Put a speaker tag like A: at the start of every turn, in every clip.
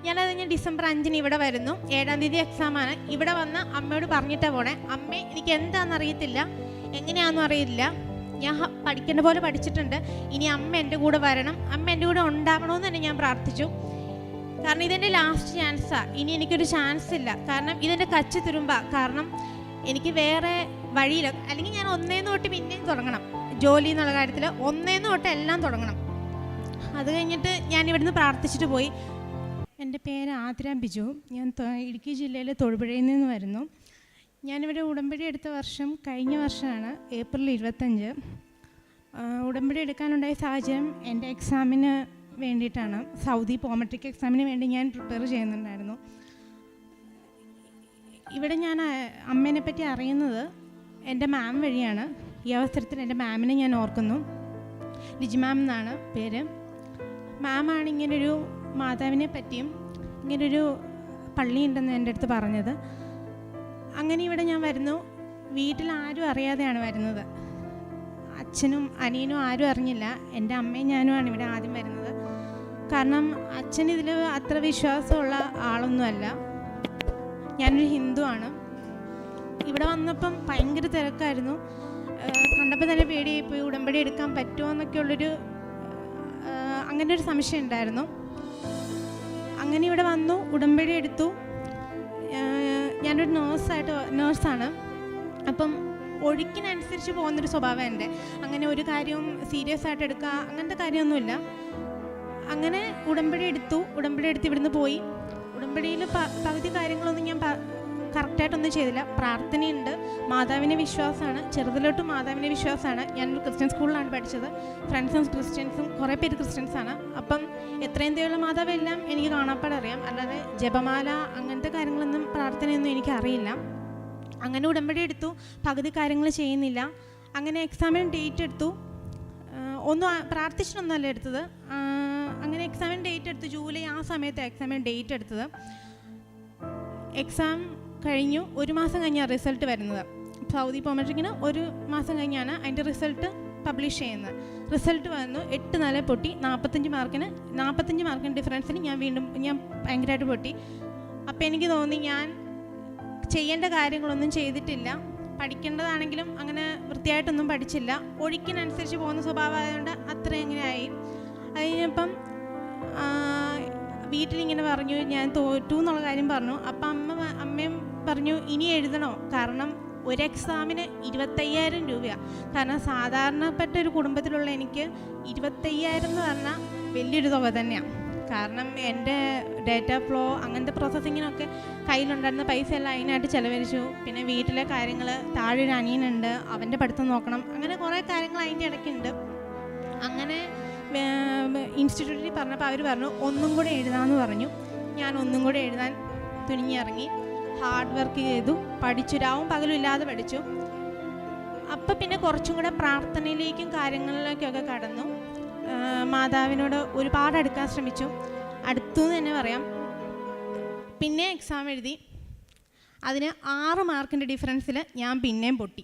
A: ഞാനത് ഡിസംബർ 5 ഇവിടെ വരുന്നു. 7-ാം തീയതി എക്സാമാണ്. ഇവിടെ വന്ന് അമ്മയോട് പറഞ്ഞിട്ടാണ് പോണേ. അമ്മ എനിക്ക് എന്താണെന്ന് അറിയത്തില്ല, എങ്ങനെയാണെന്നും അറിയില്ല, ഞാൻ പഠിക്കേണ്ട പോലെ പഠിച്ചിട്ടുണ്ട്, ഇനി അമ്മ എൻ്റെ കൂടെ വരണം, അമ്മ എൻ്റെ കൂടെ ഉണ്ടാവണമെന്ന് തന്നെ ഞാൻ പ്രാർത്ഥിച്ചു. കാരണം ഇതെൻ്റെ ലാസ്റ്റ് ചാൻസാണ്, ഇനി എനിക്കൊരു ചാൻസ് ഇല്ല. കാരണം ഇതെൻ്റെ കച്ചി തുരുമ്പ. കാരണം എനിക്ക് വേറെ വഴിയില്ല. അല്ലെങ്കിൽ ഞാൻ ഒന്നേന്ന് തൊട്ട് പിന്നെയും തുടങ്ങണം, ജോലി എന്നുള്ള കാര്യത്തിൽ ഒന്നേന്ന് തൊട്ട് എല്ലാം തുടങ്ങണം. അത് കഴിഞ്ഞിട്ട് ഞാൻ ഇവിടുന്ന് പ്രാർത്ഥിച്ചിട്ട് പോയി. എൻ്റെ പേര് ആതിര ബിജു. ഞാൻ ഇടുക്കി ജില്ലയിലെ തൊടുപുഴയിൽ നിന്ന് വരുന്നു. ഞാനിവിടെ ഉടമ്പടി എടുത്ത വർഷം കഴിഞ്ഞ വർഷമാണ്, ഏപ്രിൽ 25. ഉടമ്പടി എടുക്കാനുണ്ടായ സാഹചര്യം എൻ്റെ എക്സാമിന് വേണ്ടിയിട്ടാണ്. സൗദി പോമെട്രിക് എക്സാമിന് വേണ്ടി ഞാൻ പ്രിപ്പയർ ചെയ്യുന്നുണ്ടായിരുന്നു. ഇവിടെ ഞാൻ അമ്മേനെ പറ്റി അറിയുന്നത് എൻ്റെ മാം വഴിയാണ്. ഈ അവസരത്തിൽ എൻ്റെ മാമിനെ ഞാൻ ഓർക്കുന്നു. ലിജി മാം എന്നാണ് പേര്. മാമാണ് ഇങ്ങനൊരു മാതാവിനെ പറ്റിയും ഇങ്ങനൊരു പള്ളിയുണ്ടെന്ന് എൻ്റെ അടുത്ത് പറഞ്ഞത്. അങ്ങനെ ഇവിടെ ഞാൻ വരുന്നു. വീട്ടിൽ ആരും അറിയാതെയാണ് വരുന്നത്. അച്ഛനും അനിയനും ആരും അറിഞ്ഞില്ല. എൻ്റെ അമ്മയും ഞാനുമാണ് ഇവിടെ ആദ്യം വരുന്നത്. കാരണം അച്ഛൻ ഇതിൽ അത്ര വിശ്വാസമുള്ള ആളൊന്നുമല്ല. ഞാനൊരു ഹിന്ദുവാണ്. ഇവിടെ വന്നപ്പം ഭയങ്കര തിരക്കായിരുന്നു. കണ്ടപ്പോൾ തന്നെ പേടിയായിപ്പോയി, ഉടമ്പടി എടുക്കാൻ പറ്റുമോ എന്നൊക്കെയുള്ളൊരു അങ്ങനെ ഒരു സംശയം ഉണ്ടായിരുന്നു. അങ്ങനെ ഇവിടെ വന്നു, ഉടമ്പടി എടുത്തു. ഞാനൊരു നേഴ്സാണ്. അപ്പം ഒഴുക്കിനനുസരിച്ച് പോകുന്നൊരു സ്വഭാവം എൻ്റെ. അങ്ങനെ ഒരു കാര്യവും സീരിയസ് ആയിട്ട് എടുക്കുക അങ്ങനത്തെ കാര്യമൊന്നുമില്ല. അങ്ങനെ ഉടമ്പടി എടുത്ത് ഇവിടുന്ന് പോയി. ഉടമ്പടിയിൽ പകുതി കാര്യങ്ങളൊന്നും ഞാൻ കറക്റ്റായിട്ടൊന്നും ചെയ്തില്ല. പ്രാർത്ഥനയുണ്ട്, മാതാവിനെ വിശ്വാസമാണ്, ചെറുതിലോട്ട് മാതാവിനെ വിശ്വാസമാണ്. ഞാനൊരു ക്രിസ്ത്യൻ സ്കൂളിലാണ് പഠിച്ചത്. ഫ്രണ്ട്സും ക്രിസ്ത്യൻസും കുറേ പേര് ക്രിസ്ത്യൻസാണ്. അപ്പം എത്രയും ദൈവമുള്ള മാതാവെല്ലാം എനിക്ക് കാണാപ്പാടെ അറിയാം. അല്ലാതെ ജപമാല അങ്ങനത്തെ കാര്യങ്ങളൊന്നും പ്രാർത്ഥനയൊന്നും എനിക്കറിയില്ല. അങ്ങനെ ഉടമ്പടി എടുത്തു, പകുതി കാര്യങ്ങൾ ചെയ്യുന്നില്ല. അങ്ങനെ എക്സാമിന് ഡേറ്റ് എടുത്തു. ഒന്നും പ്രാർത്ഥിച്ചിട്ടൊന്നുമല്ല എടുത്തത്. അങ്ങനെ എക്സാമിന് ഡേറ്റ് എടുത്തു. ജൂലൈ ആ സമയത്ത് എക്സാമിന് ഡേറ്റ് എടുത്തത്. എക്സാം കഴിഞ്ഞു. 1 മാസം കഴിഞ്ഞാണ് റിസൾട്ട് വരുന്നത്. സൗദി പോമെട്രിക്കിന് 1 മാസം കഴിഞ്ഞാണ് അതിൻ്റെ റിസൾട്ട് പബ്ലിഷ് ചെയ്യുന്നത്. റിസൾട്ട് വന്നു. 8 നില പൊട്ടി. 45 മാർക്കിന് ഡിഫറൻസിന് ഞാൻ ഭയങ്കരമായിട്ട് പൊട്ടി. അപ്പോൾ എനിക്ക് തോന്നി ഞാൻ ചെയ്യേണ്ട കാര്യങ്ങളൊന്നും ചെയ്തിട്ടില്ല. പഠിക്കേണ്ടതാണെങ്കിലും അങ്ങനെ വൃത്തിയായിട്ടൊന്നും പഠിച്ചില്ല. ഒഴുക്കിനനുസരിച്ച് പോകുന്ന സ്വഭാവമായതുകൊണ്ട് അത്ര എങ്ങനെയായി. അത് കഴിഞ്ഞപ്പം വീട്ടിലിങ്ങനെ പറഞ്ഞു ഞാൻ തോറ്റു എന്നുള്ള കാര്യം പറഞ്ഞു. അപ്പം അമ്മയും പറഞ്ഞു ഇനി എഴുതണോ, കാരണം ഒരു എക്സാമിന് 25,000 രൂപയാണ്. കാരണം സാധാരണപ്പെട്ട ഒരു കുടുംബത്തിലുള്ള എനിക്ക് 25,000 എന്ന് പറഞ്ഞാൽ വലിയൊരു തുക തന്നെയാണ്. കാരണം എൻ്റെ ഡേറ്റ ഫ്ലോ അങ്ങനത്തെ പ്രോസസ്സിങ്ങിനൊക്കെ കയ്യിലുണ്ടായിരുന്ന പൈസ എല്ലാം അതിനായിട്ട് ചിലവഴിച്ചു. പിന്നെ വീട്ടിലെ കാര്യങ്ങൾ, താഴെ ഒരു അനിയനുണ്ട്, അവൻ്റെ പഠിത്തം നോക്കണം, അങ്ങനെ കുറേ കാര്യങ്ങൾ അതിൻ്റെ ഇടയ്ക്കുണ്ട്. അങ്ങനെ ഇൻസ്റ്റിറ്റ്യൂട്ടിൽ പറഞ്ഞപ്പോൾ അവർ പറഞ്ഞു ഒന്നും കൂടെ എഴുതാമെന്ന് പറഞ്ഞു. ഞാൻ ഒന്നും കൂടെ എഴുതാൻ തുനിഞ്ഞിറങ്ങി. ഹാർഡ് വർക്ക് ചെയ്തു, പഠിച്ചു, രാവും പകലും ഇല്ലാതെ പഠിച്ചു. അപ്പം പിന്നെ കുറച്ചും കൂടെ പ്രാർത്ഥനയിലേക്കും കാര്യങ്ങളിലേക്കൊക്കെ കടന്നു. മാതാവിനോട് ഒരുപാട് അടുക്കാൻ ശ്രമിച്ചു. അടുത്തു എന്ന് തന്നെ പറയാം. പിന്നെ എക്സാം എഴുതി. അതിന് 6 മാർക്കിൻ്റെ ഡിഫറൻസിൽ ഞാൻ പിന്നെയും പൊട്ടി.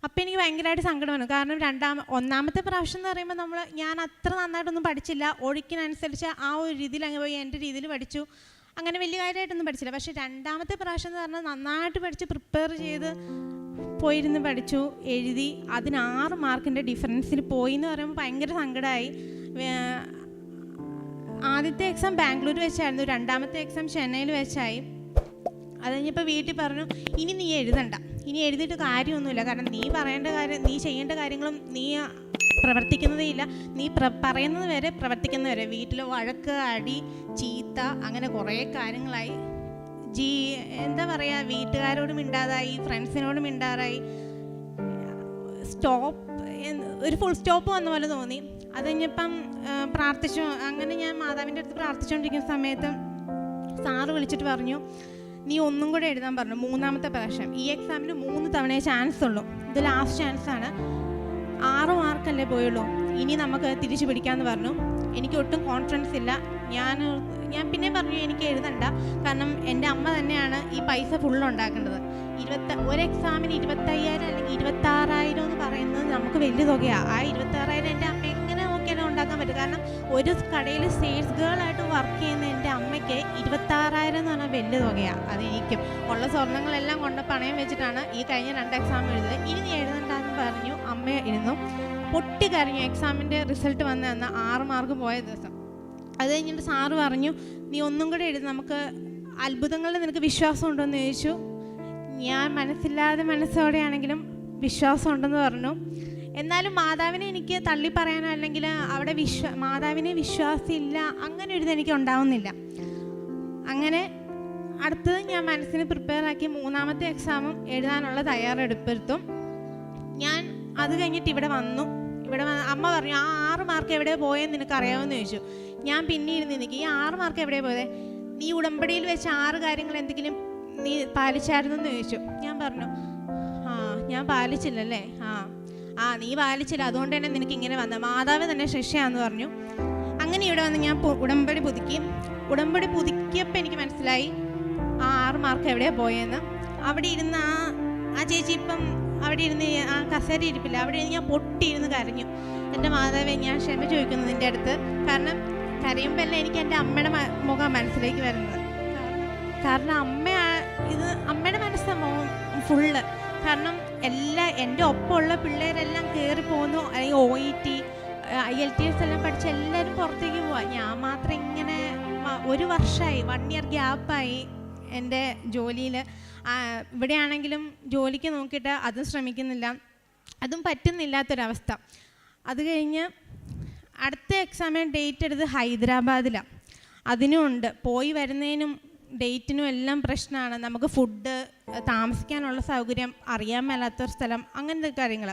A: അപ്പോൾ എനിക്ക് ഭയങ്കരമായിട്ട് സങ്കടം വന്നു. കാരണം ഒന്നാമത്തെ പ്രാവശ്യം എന്ന് പറയുമ്പോൾ ഞാൻ അത്ര നന്നായിട്ടൊന്നും പഠിച്ചില്ല. ഒഴുക്കിനനുസരിച്ച് ആ ഒരു രീതിയിൽ അങ്ങ് പോയി, എൻ്റെ രീതിയിൽ പഠിച്ചു. അങ്ങനെ വലിയ കാര്യമായിട്ടൊന്നും പഠിച്ചില്ല. പക്ഷേ രണ്ടാമത്തെ പ്രാവശ്യം എന്ന് പറഞ്ഞാൽ നന്നായിട്ട് പഠിച്ച് പ്രിപ്പയർ ചെയ്ത് പോയിരുന്ന് പഠിച്ചു, എഴുതി. അതിന് 6 മാർക്കിൻ്റെ ഡിഫറൻസിൽ പോയി എന്ന് പറയുമ്പോൾ ഭയങ്കര സങ്കടമായി. ആദ്യത്തെ എക്സാം ബാംഗ്ലൂർ വെച്ചായിരുന്നു, രണ്ടാമത്തെ എക്സാം ചെന്നൈയിൽ വെച്ചായി. അത് കഴിഞ്ഞപ്പോൾ വീട്ടിൽ പറഞ്ഞു ഇനി നീ എഴുതണ്ട, ഇനി എഴുതിയിട്ട് കാര്യമൊന്നുമില്ല. കാരണം നീ പറയേണ്ട കാര്യം, നീ ചെയ്യേണ്ട കാര്യങ്ങളും നീ പ്രവർത്തിക്കുന്നതേ ഇല്ല. നീ പറയുന്നത് വരെ പ്രവർത്തിക്കുന്നത് വരെ. വീട്ടിൽ വഴക്ക്, അടി, ചീത്ത, അങ്ങനെ കുറേ കാര്യങ്ങളായി. എന്താ പറയുക, വീട്ടുകാരോടും മിണ്ടാതായി, ഫ്രണ്ട്സിനോടും മിണ്ടാറായി. ഒരു ഫുൾ സ്റ്റോപ്പ് വന്ന പോലെ തോന്നി. അത് കഴിഞ്ഞപ്പം പ്രാർത്ഥിച്ചു. അങ്ങനെ ഞാൻ മാതാവിൻ്റെ അടുത്ത് പ്രാർത്ഥിച്ചുകൊണ്ടിരിക്കുന്ന സമയത്ത് സാറ് വിളിച്ചിട്ട് പറഞ്ഞു നീ ഒന്നും കൂടെ എഴുതാൻ പറഞ്ഞു, 3ാമത്തെ പ്രാവശ്യം. ഈ എക്സാമിന് 3 തവണയേ ചാൻസ് ഉള്ളൂ, ഇത് ലാസ്റ്റ് ചാൻസാണ്. 6 മാർക്കല്ലേ പോയുള്ളൂ, ഇനി നമുക്ക് തിരിച്ചു പിടിക്കാമെന്ന് പറഞ്ഞു. എനിക്ക് ഒട്ടും കോൺഫിഡൻസ് ഇല്ല. ഞാൻ പിന്നെ പറഞ്ഞു എനിക്ക് എഴുതണ്ട, കാരണം എൻ്റെ അമ്മ തന്നെയാണ് ഈ പൈസ ഫുള്ളുണ്ടാക്കേണ്ടത്. ഒരു എക്സാമിന് 25,000 അല്ലെങ്കിൽ 26,000 എന്ന് പറയുന്നത് നമുക്ക് വലിയ തുകയാണ്. ആ 26,000 എൻ്റെ അമ്മ എങ്ങനെ നോക്കിയാലും ഉണ്ടാക്കാൻ പറ്റും. കാരണം ഒരു കടയിൽ സെയിൽസ് ഗേളായിട്ട് വർക്ക് ചെയ്യുന്ന എൻ്റെ അമ്മയ്ക്ക് 26,000 എന്ന് പറഞ്ഞാൽ വലിയ തുകയാണ്. അതെനിക്കും ഉള്ള സ്വർണ്ണങ്ങളെല്ലാം കൊണ്ട് പണയം വെച്ചിട്ടാണ് ഈ കഴിഞ്ഞ 2 എക്സാം എഴുതുന്നത്. ഇനി നീ എഴുതണ്ടെന്ന് പറഞ്ഞു. അമ്മ ഇരുന്നു പൊട്ടിക്കരഞ്ഞു. എക്സാമിൻ്റെ റിസൾട്ട് വന്ന് തന്ന 6 മാർക്ക് പോയ ദിവസം. അത് കഴിഞ്ഞിട്ട് സാറ് പറഞ്ഞു, നീ ഒന്നും കൂടെ എഴുതി, നമുക്ക് അത്ഭുതങ്ങളിൽ നിനക്ക് വിശ്വാസം ഉണ്ടോ എന്ന് ചോദിച്ചു. ഞാൻ മനസ്സില്ലാതെ മനസ്സോടെയാണെങ്കിലും വിശ്വാസം ഉണ്ടെന്ന് പറഞ്ഞു. എന്നാലും മാതാവിനെ എനിക്ക് തള്ളി പറയാനോ അല്ലെങ്കിൽ അവിടെ മാതാവിനെ വിശ്വാസമില്ല അങ്ങനെ ഒരു ഇതെനിക്ക് ഉണ്ടാവുന്നില്ല. അങ്ങനെ അടുത്തത് ഞാൻ മനസ്സിന് പ്രിപ്പയർ ആക്കി 3ാമത്തെ എക്സാമും എഴുതാനുള്ള തയ്യാറെടുപ്പെടുത്തും. ഞാൻ അത് കഴിഞ്ഞിട്ട് ഇവിടെ വന്നു അമ്മ പറഞ്ഞു, ആ 6 മാർക്ക് എവിടെ പോയെന്ന് നിനക്ക് അറിയാമെന്ന് ചോദിച്ചു. ഞാൻ പിന്നെ ഇരുന്ന് നിൽക്കും, ഈ 6 മാർക്ക് എവിടെ പോയത്? നീ ഉടമ്പടിയിൽ വെച്ച 6 കാര്യങ്ങൾ എന്തെങ്കിലും നീ പാലിച്ചായിരുന്നെന്ന് ചോദിച്ചു. ഞാൻ പറഞ്ഞു, ഞാൻ പാലിച്ചില്ലല്ലേ. നീ പാലിച്ചില്ല, അതുകൊണ്ട് തന്നെ നിനക്ക് ഇങ്ങനെ വന്ന മാതാവ് തന്നെ ശിക്ഷയാന്ന് പറഞ്ഞു. അങ്ങനെ ഇവിടെ വന്ന് ഞാൻ ഉടമ്പടി പുതുക്കിയപ്പോൾ എനിക്ക് മനസ്സിലായി ആ 6 മാർക്ക് എവിടെയാണ് പോയെന്ന്. അവിടെ ഇരുന്ന് ആ ചേച്ചി ഇപ്പം അവിടെ ഇരുന്ന് ആ കസേര ഇരിപ്പില്ല, അവിടെ ഇരുന്ന് ഞാൻ പൊട്ടിയിരുന്ന് കരഞ്ഞു. എൻ്റെ മാതാവെ, ഞാൻ ക്ഷമ ചോദിക്കുന്നു നിൻ്റെ അടുത്ത്. കാരണം കരയുമ്പോൾ എല്ലാം എനിക്ക് എൻ്റെ അമ്മയുടെ മുഖം മനസ്സിലേക്ക് വരുന്നത്. കാരണം അമ്മയുടെ മനസ്സാണ് ഫുള്ള്. കാരണം എൻ്റെ ഒപ്പമുള്ള പിള്ളേരെല്ലാം കയറി പോകുന്നു, അല്ലെങ്കിൽ OET IELTS എല്ലാം പഠിച്ച് എല്ലാവരും പുറത്തേക്ക് പോവാം. ഞാൻ മാത്രം ഇങ്ങനെ 1 വർഷമായി 1 ഇയർ ഗ്യാപ്പായി എൻ്റെ ജോലിയിൽ. ഇവിടെയാണെങ്കിലും ജോലിക്ക് നോക്കിയിട്ട് അതും ശ്രമിക്കുന്നില്ല, അതും പറ്റുന്നില്ലാത്തൊരവസ്ഥ. അത് കഴിഞ്ഞ് അടുത്ത എക്സാമിന് ഡേറ്റ് എടുത്ത് ഹൈദരാബാദിലാണ്. അതിനും ഉണ്ട്, പോയി വരുന്നതിനും ഡേറ്റിനും എല്ലാം പ്രശ്നമാണ്. നമുക്ക് ഫുഡ്, താമസിക്കാനുള്ള സൗകര്യം, അറിയാൻ മേലാത്തൊരു സ്ഥലം, അങ്ങനത്തെ കാര്യങ്ങൾ.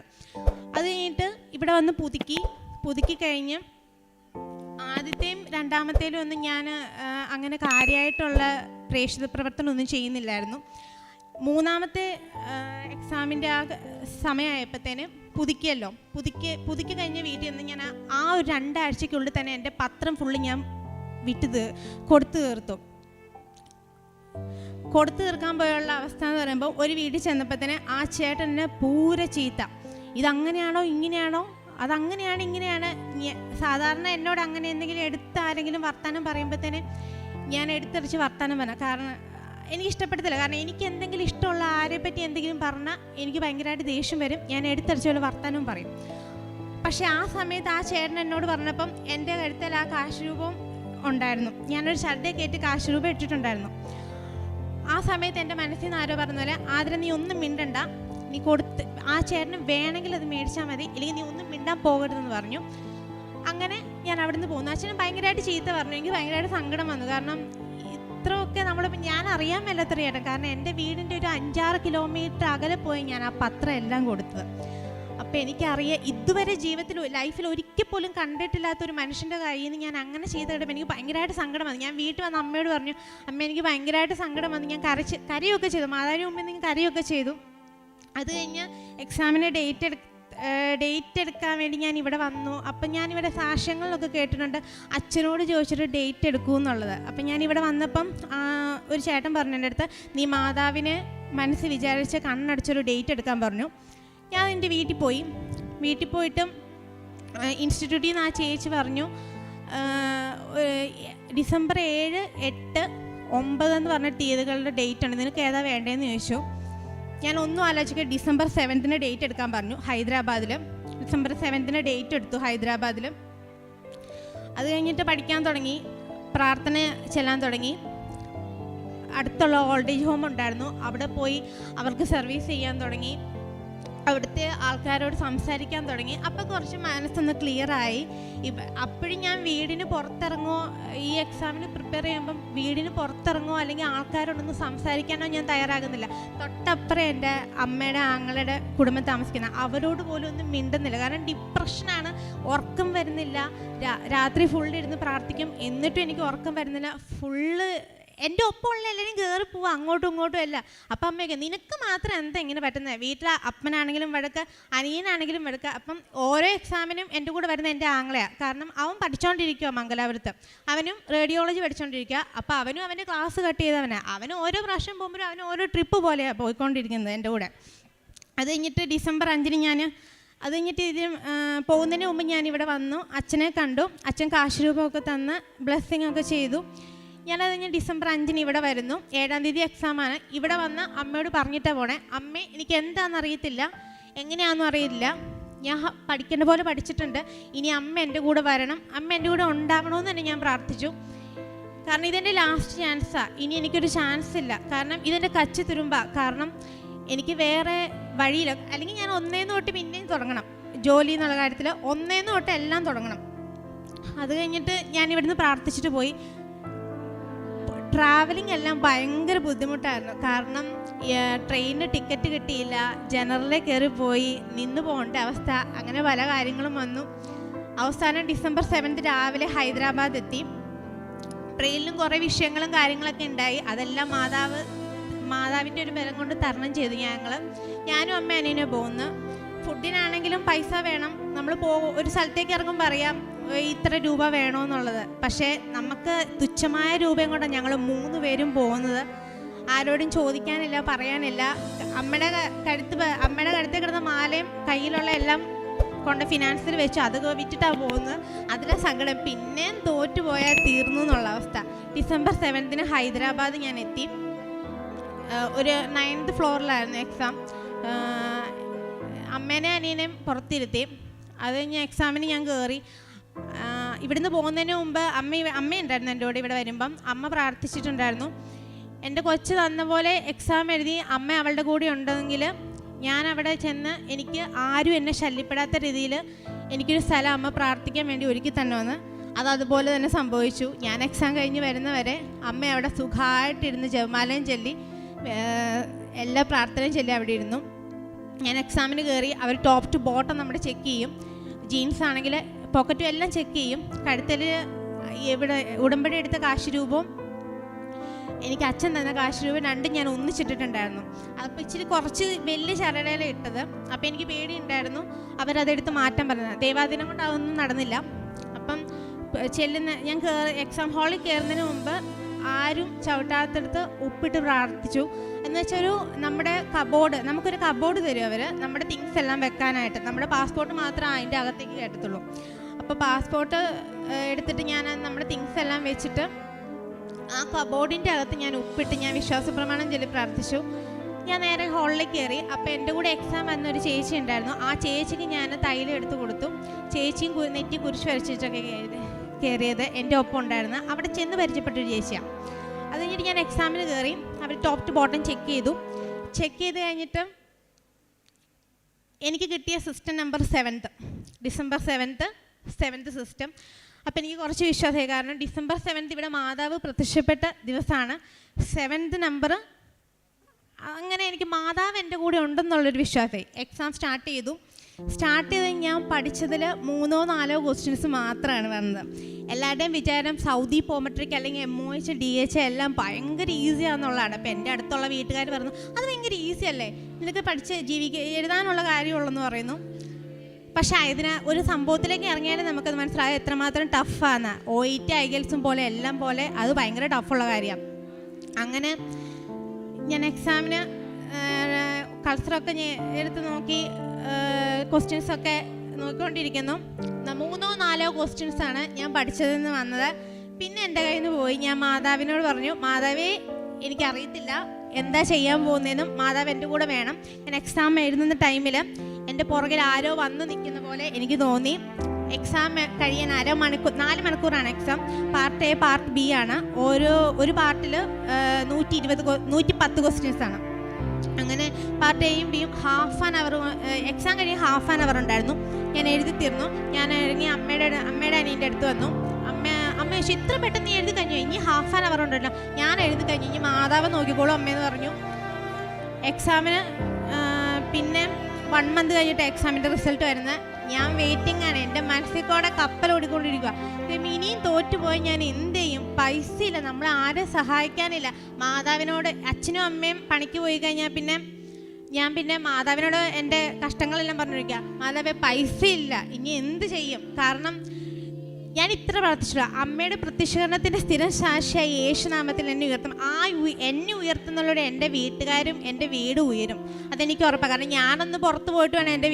A: അത് കഴിഞ്ഞിട്ട് ഇവിടെ വന്ന് പുതുക്കി കഴിഞ്ഞ് ആദ്യത്തെയും 2ാമത്തേലും ഒന്നും ഞാൻ അങ്ങനെ കാര്യമായിട്ടുള്ള പ്രേക്ഷിത പ്രവർത്തനമൊന്നും ചെയ്യുന്നില്ലായിരുന്നു. 3ാമത്തെ എക്സാമിൻ്റെ ആ സമയമായപ്പോഴത്തേന് പുതുക്കി കഴിഞ്ഞ വീട്ടിൽ നിന്ന് ഞാൻ ആ ഒരു 2 ആഴ്ചയ്ക്കുള്ളിൽ തന്നെ എൻ്റെ പത്രം ഫുള്ള് ഞാൻ കൊടുത്തു തീർക്കാൻ പോയുള്ള അവസ്ഥ എന്ന് പറയുമ്പോൾ ഒരു വീട്ടിൽ ചെന്നപ്പോൾ തന്നെ ആ ചേട്ടനെ പൂര ചീത്ത. ഇതങ്ങനെയാണോ ഇങ്ങനെയാണോ, അതങ്ങനെയാണ് ഇങ്ങനെയാണ്. സാധാരണ എന്നോട് അങ്ങനെ എന്തെങ്കിലും ആരെങ്കിലും വർത്താനം പറയുമ്പോഴത്തേന് ഞാൻ എടുത്തെറിച്ച് വർത്താനം പറഞ്ഞ. കാരണം എനിക്ക് ഇഷ്ടപ്പെടത്തില്ല. കാരണം എനിക്ക് എന്തെങ്കിലും ഇഷ്ടമുള്ള ആരെ പറ്റി എന്തെങ്കിലും പറഞ്ഞാൽ എനിക്ക് ഭയങ്കരമായിട്ട് ദേഷ്യം വരും. ഞാൻ എടുത്തെറിച്ച് പോലെ വർത്താനവും പറയും. പക്ഷേ ആ സമയത്ത് ആ ചേട്ടൻ എന്നോട് പറഞ്ഞപ്പം എൻ്റെ കഴുത്തിൽ ആ കാശ് രൂപം ഉണ്ടായിരുന്നു. ഞാനൊരു ഷർട്ട് കയറ്റി കാശ് രൂപം ഇട്ടിട്ടുണ്ടായിരുന്നു. ആ സമയത്ത് എൻ്റെ മനസ്സിൽ നിന്ന് ആരോ പറഞ്ഞ പോലെ, ആദ്യം നീ ഒന്നും മിണ്ടണ്ട, നീ കൊടുത്ത് ആ ചേട്ടന് വേണമെങ്കിൽ അത് മേടിച്ചാൽ മതി, ഇല്ലെങ്കിൽ നീ ഒന്നും മിണ്ടാൻ പോകരുതെന്ന് പറഞ്ഞു. അങ്ങനെ ഞാൻ അവിടെ നിന്ന് പോകുന്നു. അച്ഛനും ഭയങ്കരമായിട്ട് ചീത്ത പറഞ്ഞു. എനിക്ക് ഭയങ്കരമായിട്ട് സങ്കടം വന്നു. കാരണം ഇത്രയൊക്കെ ഞാൻ അറിയാൻ മേലാത്ത ചേട്ടൻ. കാരണം എൻ്റെ വീടിൻ്റെ ഒരു 5-6 കിലോമീറ്റർ അകലെ പോയി ഞാൻ ആ പത്രം എല്ലാം കൊടുത്തത്. അപ്പോൾ എനിക്കറിയാം, ഇതുവരെ ജീവിതത്തിൽ ലൈഫിൽ ഒരിക്കൽ പോലും കണ്ടിട്ടില്ലാത്തൊരു മനുഷ്യൻ്റെ കയ്യിൽ നിന്ന് ഞാൻ അങ്ങനെ ചെയ്തിടുമ്പോൾ എനിക്ക് ഭയങ്കരമായിട്ട് സങ്കടം വന്നു. ഞാൻ വീട്ടിൽ വന്ന് അമ്മയോട് പറഞ്ഞു, അമ്മ എനിക്ക് ഭയങ്കരമായിട്ട് സങ്കടം വന്നു. ഞാൻ കരയൊക്കെ ചെയ്തു, മാതാവിന് മുമ്പിൽ നിന്ന് കരയൊക്കെ ചെയ്തു. അത് കഴിഞ്ഞ് എക്സാമിന് ഡേറ്റ് എടുക്കാൻ വേണ്ടി ഞാൻ ഇവിടെ വന്നു. അപ്പം ഞാനിവിടെ സാക്ഷ്യങ്ങളിലൊക്കെ കേട്ടിട്ടുണ്ട് അച്ഛനോട് ചോദിച്ചിട്ട് ഡേറ്റ് എടുക്കൂ എന്നുള്ളത്. അപ്പം ഞാനിവിടെ വന്നപ്പം ഒരു ചേട്ടൻ പറഞ്ഞു എൻ്റെ അടുത്ത്, നീ മാതാവിനെ മനസ്സ് വിചാരിച്ച് കണ്ണടച്ചൊരു ഡേറ്റ് എടുക്കാൻ പറഞ്ഞു. ഞാൻ എൻ്റെ വീട്ടിൽ പോയിട്ടും ഇൻസ്റ്റിറ്റ്യൂട്ടിൽ നിന്ന് ആ ചേച്ചി പറഞ്ഞു, ഡിസംബർ 7, 8, 9 എന്ന് പറഞ്ഞ തീയതികളുടെ ഡേറ്റ് ഉണ്ട്, നിനക്ക് ഏതാ വേണ്ടതെന്ന് ചോദിച്ചു. ഞാൻ ഒന്നും ആലോചിക്കുക ഡിസംബർ 7 ഡേറ്റ് എടുക്കാൻ പറഞ്ഞു ഹൈദരാബാദിൽ. ഡിസംബർ 7 ഡേറ്റ് എടുത്തു ഹൈദരാബാദിൽ. അത് കഴിഞ്ഞിട്ട് പഠിക്കാൻ തുടങ്ങി, പ്രാർത്ഥന ചെല്ലാൻ തുടങ്ങി. അടുത്തുള്ള ഓൾഡ് ഏജ് ഹോം ഉണ്ടായിരുന്നു, അവിടെ പോയി അവർക്ക് സർവീസ് ചെയ്യാൻ തുടങ്ങി. അവിടുത്തെ ആൾക്കാരോട് സംസാരിക്കാൻ തുടങ്ങി. അപ്പോൾ കുറച്ച് മനസ്സൊന്ന് ക്ലിയറായി. അപ്പോഴും ഞാൻ വീടിന് പുറത്തിറങ്ങുമോ, ഈ എക്സാമിന് പ്രിപ്പയർ ചെയ്യുമ്പം വീടിന് പുറത്തിറങ്ങുമോ അല്ലെങ്കിൽ ആൾക്കാരോടൊന്ന് സംസാരിക്കാനോ ഞാൻ തയ്യാറാകുന്നില്ല. തൊട്ടപ്പുറം എൻ്റെ അമ്മയുടെ ആങ്ങളുടെ കുടുംബം താമസിക്കുന്ന അവരോട് പോലും ഒന്നും മിണ്ടുന്നില്ല. കാരണം ഡിപ്രഷനാണ്, ഉറക്കം വരുന്നില്ല. രാത്രി ഫുള്ള് ഇരുന്ന് പ്രാർത്ഥിക്കും, എന്നിട്ടും എനിക്ക് ഉറക്കം വരുന്നില്ല. ഫുള്ള് എൻ്റെ ഒപ്പമുള്ള എല്ലാവരും കയറി പോവുക, അങ്ങോട്ടും ഇങ്ങോട്ടും അല്ല. അപ്പം അമ്മയൊക്കെ നിനക്ക് മാത്രം എന്താ ഇങ്ങനെ പറ്റുന്നത്? വീട്ടിൽ അപ്പനാണെങ്കിലും വഴക്ക്, അനിയനാണെങ്കിലും വഴക്ക്. അപ്പം ഓരോ എക്സാമിനും എൻ്റെ കൂടെ വരുന്ന എൻ്റെ ആങ്ങളെയാണ്. കാരണം അവൻ പഠിച്ചുകൊണ്ടിരിക്കുക മംഗലാപുരത്ത്, അവനും റേഡിയോളജി പഠിച്ചുകൊണ്ടിരിക്കുക. അപ്പോൾ അവനും അവൻ്റെ ക്ലാസ് കട്ട് ചെയ്തവനാണ്. അവന് ഓരോ പ്രാവശ്യം പോകുമ്പോഴും അവന് ഓരോ ട്രിപ്പ് പോലെയാണ് പോയിക്കൊണ്ടിരിക്കുന്നത് എൻ്റെ കൂടെ. അത് കഴിഞ്ഞിട്ട് ഡിസംബർ 5 ഞാൻ അത് കഴിഞ്ഞിട്ട് പോകുന്നതിന് മുമ്പ് ഞാനിവിടെ വന്നു, അച്ഛനെ കണ്ടു. അച്ഛൻ കാശ് രൂപമൊക്കെ തന്ന് ബ്ലെസ്സിങ് ഒക്കെ ചെയ്തു. ഞാനത് കഴിഞ്ഞ് ഡിസംബർ 5 ഇവിടെ വരുന്നു. 7-ാം തീയതി എക്സാമാണ്. ഇവിടെ വന്ന് അമ്മയോട് പറഞ്ഞിട്ടാണ് പോണേ, അമ്മേ എനിക്ക് എന്താണെന്ന് അറിയത്തില്ല, എങ്ങനെയാണെന്നും അറിയില്ല, ഞാൻ പഠിക്കേണ്ട പോലെ പഠിച്ചിട്ടുണ്ട്, ഇനി അമ്മ എൻ്റെ കൂടെ വരണം, അമ്മ എൻ്റെ കൂടെ ഉണ്ടാവണമെന്ന് തന്നെ ഞാൻ പ്രാർത്ഥിച്ചു. കാരണം ഇതെൻ്റെ ലാസ്റ്റ് ചാൻസാണ്, ഇനി എനിക്കൊരു ചാൻസ് ഇല്ല. കാരണം ഇതെൻ്റെ കച്ചി തുരുമ്പാ. കാരണം എനിക്ക് വേറെ വഴിയില്ല. അല്ലെങ്കിൽ ഞാൻ ഒന്നേന്ന് തൊട്ട് പിന്നെയും തുടങ്ങണം, ജോലി എന്നുള്ള കാര്യത്തിൽ ഒന്നേന്ന് തൊട്ട് എല്ലാം തുടങ്ങണം. അത് കഴിഞ്ഞിട്ട് ഞാൻ ഇവിടുന്ന് പ്രാർത്ഥിച്ചിട്ട് പോയി. ട്രാവലിംഗ് എല്ലാം ഭയങ്കര ബുദ്ധിമുട്ടായിരുന്നു. കാരണം ട്രെയിനിന് ടിക്കറ്റ് കിട്ടിയില്ല, ജനറലിൽ കയറി പോയി നിന്ന് പോകേണ്ട അവസ്ഥ, അങ്ങനെ പല കാര്യങ്ങളും വന്നു. അവസാനം ഡിസംബർ 7 രാവിലെ ഹൈദരാബാദ് എത്തി. ട്രെയിനിലും കുറേ വിഷയങ്ങളും കാര്യങ്ങളൊക്കെ ഉണ്ടായി. അതെല്ലാം മാതാവിൻ്റെ ഒരു ബലം കൊണ്ട് തരണം ചെയ്തു. ഞാനും അമ്മ അനിയനെ പോകുന്നു. ഫുഡിനാണെങ്കിലും പൈസ വേണം. നമ്മൾ ഒരു സ്ഥലത്തേക്ക് ഇറങ്ങുമ്പോൾ അറിയാം ഇത്ര രൂപ വേണമെന്നുള്ളത്. പക്ഷേ നമുക്ക് തുച്ഛമായ രൂപയും കൊണ്ടാണ് ഞങ്ങൾ 3 പേരും പോകുന്നത്. ആരോടും ചോദിക്കാനില്ല, പറയാനില്ല. അമ്മയുടെ കഴുത്തിൽ കിടന്ന മാലയും കയ്യിലുള്ള എല്ലാം കൊണ്ട് ഫിനാൻസിൽ വെച്ചു, അത് വിറ്റിട്ടാണ് പോകുന്നത്. അതിലെ സങ്കടം. പിന്നെയും തോറ്റുപോയാൽ തീർന്നു എന്നുള്ള അവസ്ഥ. ഡിസംബർ 7 ഹൈദരാബാദ് ഞാൻ എത്തി. ഒരു 9th ഫ്ലോറിലായിരുന്നു എക്സാം. അമ്മേനെ അനിയനെയും പുറത്തിരുത്തി. അത് കഴിഞ്ഞ് എക്സാമിന് ഞാൻ കയറി. ഇവിടുന്ന് പോകുന്നതിന് മുമ്പ് അമ്മയുണ്ടായിരുന്നു എൻ്റെ കൂടെ. ഇവിടെ വരുമ്പം അമ്മ പ്രാർത്ഥിച്ചിട്ടുണ്ടായിരുന്നു, എൻ്റെ കൊച്ച് തന്ന പോലെ എക്സാം എഴുതി അമ്മ അവളുടെ കൂടെ ഉണ്ടെങ്കിൽ ഞാൻ അവിടെ ചെന്ന് എനിക്ക് ആരും എന്നെ ശല്യപ്പെടാത്ത രീതിയിൽ എനിക്കൊരു സ്ഥലം അമ്മ പ്രാർത്ഥിക്കാൻ വേണ്ടി ഒരുക്കി തന്നെ വന്ന്. അതുപോലെ തന്നെ സംഭവിച്ചു. ഞാൻ എക്സാം കഴിഞ്ഞ് വരുന്നവരെ അമ്മ അവിടെ സുഖമായിട്ടിരുന്ന് ജപമാലയും ചൊല്ലി എല്ലാ പ്രാർത്ഥനയും ചൊല്ലി അവിടെ ഇരുന്നു. ഞാൻ എക്സാമിന് കയറി. അവർ ടോപ്പ് ടു ബോട്ടം നമ്മുടെ ചെക്ക് ചെയ്യും. ജീൻസ് ആണെങ്കിൽ പോക്കറ്റും എല്ലാം ചെക്ക് ചെയ്യും. കഴുത്തിൽ ഇവിടെ ഉടമ്പടി എടുത്ത കാശ് രൂപവും എനിക്ക് അച്ഛൻ തന്ന കാശ് രൂപ 2 ഞാൻ ഒന്നിച്ചിട്ടിട്ടുണ്ടായിരുന്നു. അപ്പോൾ ഇച്ചിരി കുറച്ച് വലിയ ചരടയില ഇട്ടത്. അപ്പോൾ എനിക്ക് പേടിയുണ്ടായിരുന്നു അവരതെടുത്ത് മാറ്റാൻ പറഞ്ഞത്. ദൈവാദിനം കൊണ്ട് അതൊന്നും നടന്നില്ല. അപ്പം ഞാൻ എക്സാം ഹാളിൽ കയറുന്നതിന് മുമ്പ് ആരും ചവിട്ടാത്തടുത്ത് ഉപ്പിട്ട് പ്രാർത്ഥിച്ചു. എന്ന് വെച്ചാൽ നമ്മുടെ നമുക്കൊരു കബോർഡ് തരും അവർ, നമ്മുടെ തിങ്സ് എല്ലാം വെക്കാനായിട്ട്. നമ്മുടെ പാസ്പോർട്ട് മാത്രമേ അതിൻ്റെ അകത്തേക്ക് കയറ്റത്തുള്ളൂ. അപ്പോൾ പാസ്പോർട്ട് എടുത്തിട്ട് ഞാൻ നമ്മുടെ തിങ്സ് എല്ലാം വെച്ചിട്ട് ആ കബോർഡിൻ്റെ അകത്ത് ഞാൻ ഉപ്പിട്ട് ഞാൻ വിശ്വാസ പ്രമാണം ചൊല്ലി പ്രാർത്ഥിച്ചു. ഞാൻ നേരെ ഹാളിലേക്ക് കയറി. അപ്പോൾ എൻ്റെ കൂടെ എക്സാം വന്നൊരു ചേച്ചി ഉണ്ടായിരുന്നു. ആ ചേച്ചിക്ക് ഞാൻ തൈലം എടുത്ത് കൊടുത്തു. ചേച്ചിയും നെറ്റി കുരിശ് വരച്ചിട്ടൊക്കെ കയറിയത് എൻ്റെ ഒപ്പം ഉണ്ടായിരുന്നു. അവിടെ ചെന്ന് പരിചയപ്പെട്ടൊരു ചേച്ചിയാണ്. അത് കഴിഞ്ഞിട്ട് ഞാൻ എക്സാമിന് കയറി. അവർ ടോപ്പ് ടു ബോട്ടം ചെക്ക് ചെയ്തു. ചെക്ക് ചെയ്ത് കഴിഞ്ഞിട്ട് എനിക്ക് കിട്ടിയ system number 7th, December 7th system. അപ്പം എനിക്ക് കുറച്ച് വിശ്വാസമായി. കാരണം ഡിസംബർ 7 ഇവിടെ മാതാവ് പ്രത്യക്ഷപ്പെട്ട ദിവസമാണ്. 7th number. അങ്ങനെ എനിക്ക് മാതാവ് എൻ്റെ കൂടെ ഉണ്ടെന്നുള്ളൊരു വിശ്വാസമായി. എക്സാം സ്റ്റാർട്ട് ചെയ്ത് ഞാൻ പഠിച്ചതിൽ 3-4 ക്വസ്റ്റ്യൻസ് മാത്രമാണ് വന്നത്. എല്ലാവരുടെയും വിചാരം സൗദി പോമെട്രിക് അല്ലെങ്കിൽ MOH DH എല്ലാം ഭയങ്കര ഈസിയാണെന്നുള്ളതാണ്. അപ്പം എൻ്റെ അടുത്തുള്ള വീട്ടുകാർ പറഞ്ഞു അത് ഭയങ്കര ഈസി അല്ലേ, നിനക്ക് പഠിച്ച് എഴുതാനുള്ള കാര്യമുള്ളെന്ന് പറയുന്നു. പക്ഷേ ഒരു സംഭവത്തിലേക്ക് ഇറങ്ങിയാലും നമുക്കത് മനസ്സിലായത് എത്രമാത്രം ടഫാണ്. OET IELTS പോലെ എല്ലാം പോലെ അത് ഭയങ്കര ടഫുള്ള കാര്യമാണ്. അങ്ങനെ ഞാൻ എക്സാമിന് കൾച്ചറൊക്കെ എടുത്ത് നോക്കി ക്വസ്റ്റ്യൻസൊക്കെ നോക്കിക്കൊണ്ടിരിക്കുന്നു. 3-4 ക്വസ്റ്റ്യൻസാണ് ഞാൻ പഠിച്ചതെന്ന് വന്നത്. പിന്നെ എൻ്റെ കയ്യിൽ നിന്ന് പോയി. ഞാൻ മാതാവിനോട് പറഞ്ഞു, മാതാവേ എനിക്കറിയത്തില്ല എന്താ ചെയ്യാൻ പോകുന്നതെന്നും മാതാവ് എൻ്റെ കൂടെ വേണം. ഞാൻ എക്സാം എഴുതുന്ന ടൈമിൽ എൻ്റെ പുറകിൽ ആരോ വന്ന് നിൽക്കുന്ന പോലെ എനിക്ക് തോന്നി. എക്സാം കഴിയാൻ 4 മണിക്കൂറാണ് exam. Part A part B ആണ്. ഒരു പാർട്ടിൽ 110 ക്വസ്റ്റ്യൻസാണ്. അങ്ങനെ പാർട്ട് എയും ബിയും ½ എക്സാം കഴിഞ്ഞ് ½ ഉണ്ടായിരുന്നു. ഞാൻ എഴുതി തീർന്നു. ഞാൻ ഇറങ്ങി അമ്മയുടെ അനിയൻ്റെ അടുത്ത് വന്നു. അമ്മ ചോദിച്ചു ഇത്ര പെട്ടെന്ന് നീ എഴുതി കഴിഞ്ഞു, ഇനി ½ ഉണ്ടല്ലോ. ഞാൻ എഴുതി കഴിഞ്ഞു, ഇനി മാതാവ് നോക്കിക്കോളൂ അമ്മയെന്ന് പറഞ്ഞു. എക്സാമിന് പിന്നെ 1 month കഴിഞ്ഞിട്ട് എക്സാമിൻ്റെ റിസൾട്ട് വരുന്നത്. ഞാൻ വെയിറ്റിംഗ് ആണ്. എൻ്റെ മനസ്സിൽ കൂടെ കപ്പൽ ഓടിക്കൊണ്ടിരിക്കുക. ഇനിയും തോറ്റുപോയി ഞാൻ എന്ത് ചെയ്യും? പൈസ ഇല്ല, നമ്മൾ ആരെ സഹായിക്കാനില്ല. മാതാവിനോട് അച്ഛനും അമ്മയും പണിക്ക് പോയി കഴിഞ്ഞാൽ ഞാൻ മാതാവിനോട് എൻ്റെ കഷ്ടങ്ങളെല്ലാം പറഞ്ഞിരിക്കുക. മാതാവേ പൈസ ഇല്ല, ഇനി എന്ത് ചെയ്യും? കാരണം ഞാൻ ഇത്ര പ്രാർത്ഥിച്ചില്ല. അമ്മയുടെ പ്രത്യക്ഷീകരണത്തിൻ്റെ സ്ഥിരം സാക്ഷിയായി യേശുനാമത്തിൽ എന്നെ ഉയർത്തും. എന്നെ ഉയർത്തുന്നതിലൂടെ എൻ്റെ വീട്ടുകാരും എൻ്റെ വീട് ഉയരും. അതെനിക്ക് ഉറപ്പാണ്. കാരണം ഞാനൊന്ന് പുറത്ത് പോയിട്ട് വേണം എൻ്റെ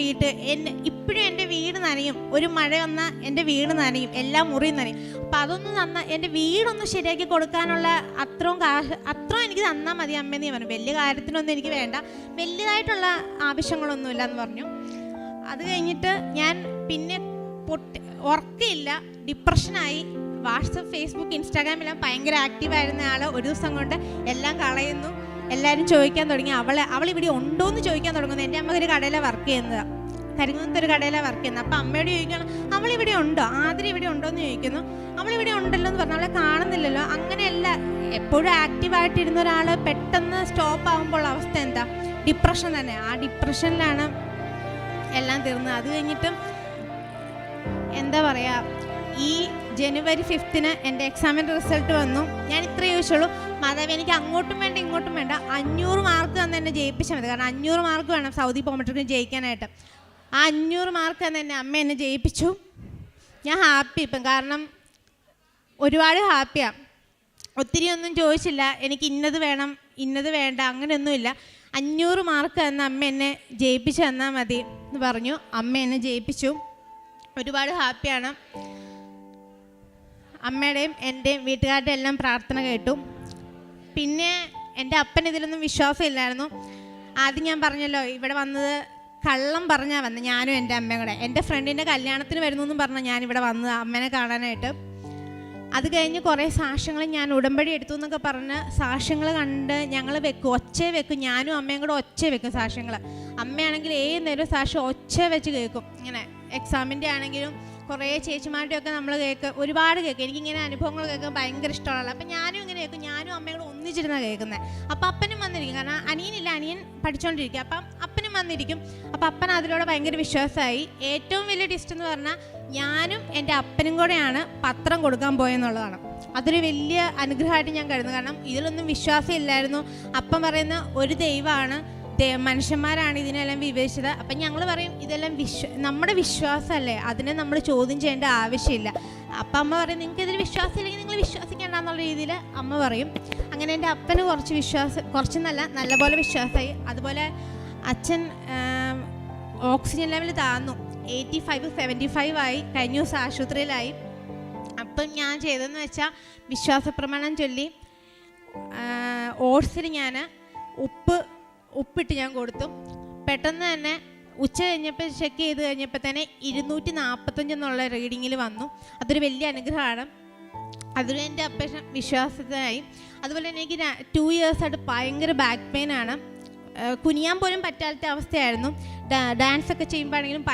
A: എപ്പോഴും എൻ്റെ വീട് നനയും, ഒരു മഴ വന്നാൽ എൻ്റെ വീട് നനയും, എല്ലാ മുറിയും നനയും. അപ്പം അതൊന്ന് എൻ്റെ വീടൊന്ന് ശരിയാക്കി കൊടുക്കാനുള്ള അത്രയും എനിക്ക് തന്നാൽ മതി അമ്മയെന്ന് പറഞ്ഞു. വലിയ കാര്യത്തിനൊന്നും എനിക്ക് വേണ്ട, വലിയതായിട്ടുള്ള ആവശ്യങ്ങളൊന്നുമില്ല എന്ന് പറഞ്ഞു. അത് കഴിഞ്ഞിട്ട് ഞാൻ പിന്നെ ഉറക്കമില്ല, ഡിപ്രഷനായി. വാട്സപ്പ്, ഫേസ്ബുക്ക്, ഇൻസ്റ്റാഗ്രാമെല്ലാം ഭയങ്കര ആക്റ്റീവായിരുന്ന ആൾ ഒരു ദിവസം കൊണ്ട് എല്ലാം കളയുന്നു. എല്ലാവരും ചോദിക്കാൻ തുടങ്ങി, അവൾ ഇവിടെ ഉണ്ടോ എന്ന് ചോദിക്കാൻ തുടങ്ങുന്നു. എൻ്റെ അമ്മ ഒരു കടയിലാണ് വർക്ക് ചെയ്യുന്നത്, കരിങ്ങത്തൊരു കടയിലാണ് വർക്ക് ചെയ്യുന്നത്. അപ്പം അമ്മയോട് ചോദിക്കണം, അവളിവിടെ ഉണ്ടോ, ആദ്യം ഇവിടെ ഉണ്ടോ എന്ന് ചോദിക്കുന്നു. അവളിവിടെ ഉണ്ടല്ലോ എന്ന് പറഞ്ഞാൽ അവളെ കാണുന്നില്ലല്ലോ. അങ്ങനെയല്ല, എപ്പോഴും ആക്റ്റീവായിട്ടിരുന്ന ഒരാൾ പെട്ടെന്ന് സ്റ്റോപ്പ് ആകുമ്പോൾ അവസ്ഥ എന്താ? ഡിപ്രഷൻ തന്നെ. ആ ഡിപ്രഷനിലാണ് എല്ലാം തീർന്നത്. അത് കഴിഞ്ഞിട്ടും എന്താ പറയുക, ഈ ജനുവരി 5 എൻ്റെ എക്സാമിൻ്റെ റിസൾട്ട് വന്നു. ഞാൻ ഇത്ര ചോദിച്ചുള്ളൂ, മാതാവ് എനിക്ക് അങ്ങോട്ടും വേണ്ട ഇങ്ങോട്ടും വേണ്ട, 500 മാർക്ക് തന്നെ എന്നെ ജയിപ്പിച്ചാൽ മതി. കാരണം 500 മാർക്ക് വേണം സൗദി പോകുമ്പോഴത്തേക്കും ജയിക്കാനായിട്ട്. ആ 500 മാർക്ക് തന്നെ അമ്മ എന്നെ ജയിപ്പിച്ചു. ഞാൻ ഹാപ്പി ഇപ്പം, കാരണം ഒരുപാട് ഹാപ്പിയാണ്. ഒത്തിരി ഒന്നും ചോദിച്ചില്ല, എനിക്ക് ഇന്നത് വേണം ഇന്നത് വേണ്ട അങ്ങനെയൊന്നുമില്ല. 500 മാർക്ക് തന്നെ അമ്മ എന്നെ ജയിപ്പിച്ചു തന്നാൽ മതി എന്ന് പറഞ്ഞു. അമ്മ എന്നെ ജയിപ്പിച്ചു. ഒരുപാട് ഹാപ്പിയാണ്. അമ്മയുടെയും എൻ്റെയും വീട്ടുകാരുടെ എല്ലാം പ്രാർത്ഥന കേട്ടു. പിന്നെ എൻ്റെ അപ്പൻ ഇതിലൊന്നും വിശ്വാസമില്ലായിരുന്നു. ആദ്യം ഞാൻ പറഞ്ഞല്ലോ, ഇവിടെ വന്നത് കള്ളം പറഞ്ഞാൽ വന്നത്, ഞാനും എൻ്റെ അമ്മയും കൂടെ. എൻ്റെ ഫ്രണ്ടിൻ്റെ കല്യാണത്തിന് വരുന്നു എന്നും പറഞ്ഞാൽ ഞാനിവിടെ വന്നത് അമ്മേനെ കാണാനായിട്ട്. അത് കഴിഞ്ഞ് കുറേ സാക്ഷ്യങ്ങൾ ഞാൻ ഉടമ്പടി എടുത്തു എന്നൊക്കെ പറഞ്ഞ് സാക്ഷ്യങ്ങൾ കണ്ട് ഞങ്ങൾ ഒച്ച വെക്കും, ഞാനും അമ്മയും കൂടെ ഒച്ച വെക്കും സാക്ഷ്യങ്ങൾ. അമ്മയാണെങ്കിൽ ഏത് നേരം സാക്ഷ്യം ഒച്ച വെച്ച് കേൾക്കും. ഇങ്ങനെ എക്സാമിൻ്റെ ആണെങ്കിലും കുറേ ചേച്ചിമാരുടെയൊക്കെ നമ്മൾ ഒരുപാട് കേൾക്കും. എനിക്കിങ്ങനെ അനുഭവങ്ങൾ കേൾക്കാൻ ഭയങ്കര ഇഷ്ടമുള്ള. അപ്പം ഞാനും ഇങ്ങനെ കേൾക്കും, ഞാനും അമ്മയും കൂടെ ഒന്നിച്ചിരുന്നാണ് കേൾക്കുന്നത്. അപ്പം അപ്പനും വന്നിരിക്കും, കാരണം അനിയനില്ല, അനിയൻ പഠിച്ചുകൊണ്ടിരിക്കുക. അപ്പം അപ്പനും വന്നിരിക്കും. അപ്പം അപ്പൻ അതിലൂടെ ഭയങ്കര വിശ്വാസമായി. ഏറ്റവും വലിയ ടിസ്റ്റ് എന്ന് പറഞ്ഞാൽ ഞാനും എൻ്റെ അപ്പനും കൂടെയാണ് പത്രം കൊടുക്കാൻ പോയെന്നുള്ളതാണ്. അതൊരു വലിയ അനുഗ്രഹമായിട്ട് ഞാൻ കരുതുന്നു. കാരണം ഇതിലൊന്നും വിശ്വാസം ഇല്ലായിരുന്നു. അപ്പം പറയുന്ന ഒരു ദൈവമാണ്, മനുഷ്യന്മാരാണ് ഇതിനെല്ലാം വിവേചിച്ചത്. അപ്പം ഞങ്ങൾ പറയും ഇതെല്ലാം നമ്മുടെ വിശ്വാസമല്ലേ, അതിനെ നമ്മൾ ചോദ്യം ചെയ്യേണ്ട ആവശ്യമില്ല. അപ്പം അമ്മ പറയും നിങ്ങൾക്ക് ഇതിൽ വിശ്വാസം ഇല്ലെങ്കിൽ നിങ്ങൾ വിശ്വസിക്കേണ്ട എന്നുള്ള രീതിയിൽ അമ്മ പറയും. അങ്ങനെ എൻ്റെ അപ്പന് കുറച്ചെന്നല്ല നല്ലപോലെ വിശ്വാസമായി. അതുപോലെ അച്ഛൻ ഓക്സിജൻ ലെവൽ താന്നു, 85-75 ആയി. കഴിഞ്ഞ ദിവസം ആശുപത്രിയിലായി. അപ്പം ഞാൻ ചെയ്തതെന്ന് വെച്ചാൽ വിശ്വാസ പ്രമാണം ചൊല്ലി ഓട്സിൽ ഞാൻ ഉപ്പിട്ട് ഞാൻ കൊടുത്തു. പെട്ടെന്ന് തന്നെ ഉച്ച കഴിഞ്ഞപ്പോൾ ചെക്ക് ചെയ്ത് കഴിഞ്ഞപ്പോൾ തന്നെ 245 എന്നുള്ള റീഡിങ്ങിൽ വന്നു. അതൊരു വലിയ അനുഗ്രഹമാണ്. അതിൽ എൻ്റെ അപ്പേഷൻ വിശ്വാസത്തിനായി. അതുപോലെ തന്നെ എനിക്ക് 2 ഇയേഴ്സായിട്ട് ഭയങ്കര ബാക്ക് പെയിൻ ആണ്. കുനിയാൻ പോലും പറ്റാത്ത അവസ്ഥയായിരുന്നു. ഡാൻസൊക്കെ ചെയ്യുമ്പോഴാണെങ്കിലും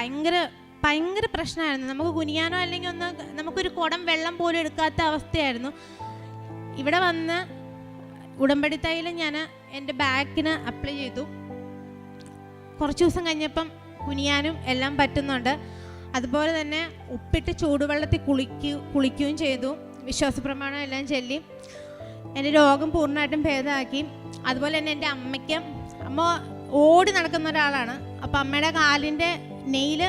A: ഭയങ്കര പ്രശ്നമായിരുന്നു. നമുക്ക് കുനിയാനോ അല്ലെങ്കിൽ നമുക്കൊരു കുടം വെള്ളം പോലും എടുക്കാത്ത അവസ്ഥയായിരുന്നു. ഇവിടെ വന്ന് ഉടമ്പടി തൈലം ഞാൻ എൻ്റെ ബാക്കിന് അപ്ലൈ ചെയ്തു. കുറച്ച് ദിവസം കഴിഞ്ഞപ്പം കുനിയാനും എല്ലാം പറ്റുന്നുണ്ട്. അതുപോലെ തന്നെ ഉപ്പിട്ട് ചൂടുവെള്ളത്തിൽ കുളിക്കുകയും ചെയ്തു. വിശ്വാസപ്രമാണം എല്ലാം ചൊല്ലി എൻ്റെ രോഗം പൂർണ്ണമായിട്ടും ഭേദമാക്കി. അതുപോലെ തന്നെ എൻ്റെ അമ്മ ഓടി നടക്കുന്ന ഒരാളാണ്. അപ്പോൾ അമ്മയുടെ കാലിൻ്റെ നെയില്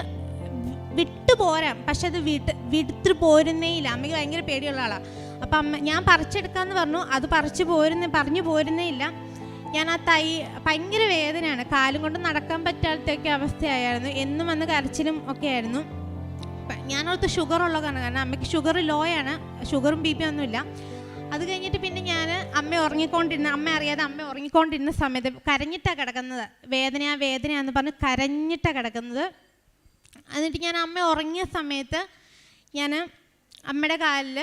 A: വിട്ടുപോരാം, പക്ഷെ അത് വിടുത്ത് പോരുന്നേയില്ല. അമ്മയ്ക്ക് ഭയങ്കര പേടിയുള്ള ആളാണ്. അപ്പം ഞാൻ പറിച്ചെടുക്കാമെന്ന് പറഞ്ഞു, അത് പറഞ്ഞു പോരുന്നേ ഇല്ല. ഞാൻ ആ ഭയങ്കര വേദനയാണ്, കാലും കൊണ്ട് നടക്കാൻ പറ്റാത്തൊക്കെ അവസ്ഥയായിരുന്നു. എന്നും വന്ന് കരച്ചിലും ഒക്കെ ആയിരുന്നു. ഞാനോർത്ത് ഷുഗറുള്ള കാരണം അമ്മയ്ക്ക് ഷുഗർ ലോ ആണ്, ഷുഗറും ബി പി ഒന്നുമില്ല. അത് കഴിഞ്ഞിട്ട് പിന്നെ ഞാൻ അമ്മ അറിയാതെ അമ്മ ഉറങ്ങിക്കൊണ്ടിരുന്ന സമയത്ത് കരഞ്ഞിട്ടാണ് കിടക്കുന്നത്. വേദനയാന്ന് പറഞ്ഞ് കരഞ്ഞിട്ടാണ് കിടക്കുന്നത്. എന്നിട്ട് ഞാൻ അമ്മ ഉറങ്ങിയ സമയത്ത് ഞാൻ അമ്മയുടെ കാലിൽ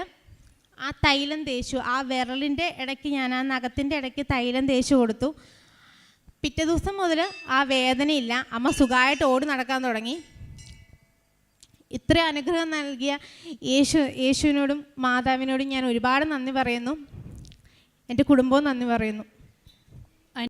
A: ആ തൈലം തേച്ചു. ആ വിരലിൻ്റെ ഇടയ്ക്ക് ഞാൻ ആ നഖത്തിൻ്റെ ഇടയ്ക്ക് തൈലം തേച്ച് കൊടുത്തു. പിറ്റേ ദിവസം മുതൽ ആ വേദനയില്ല. അമ്മ സുഖമായിട്ട് ഓടി നടക്കാൻ തുടങ്ങി. ഇത്ര അനുഗ്രഹം നൽകിയ യേശുവിനോടും മാതാവിനോടും ഞാൻ ഒരുപാട് നന്ദി പറയുന്നു. എൻ്റെ കുടുംബവും നന്ദി പറയുന്നു.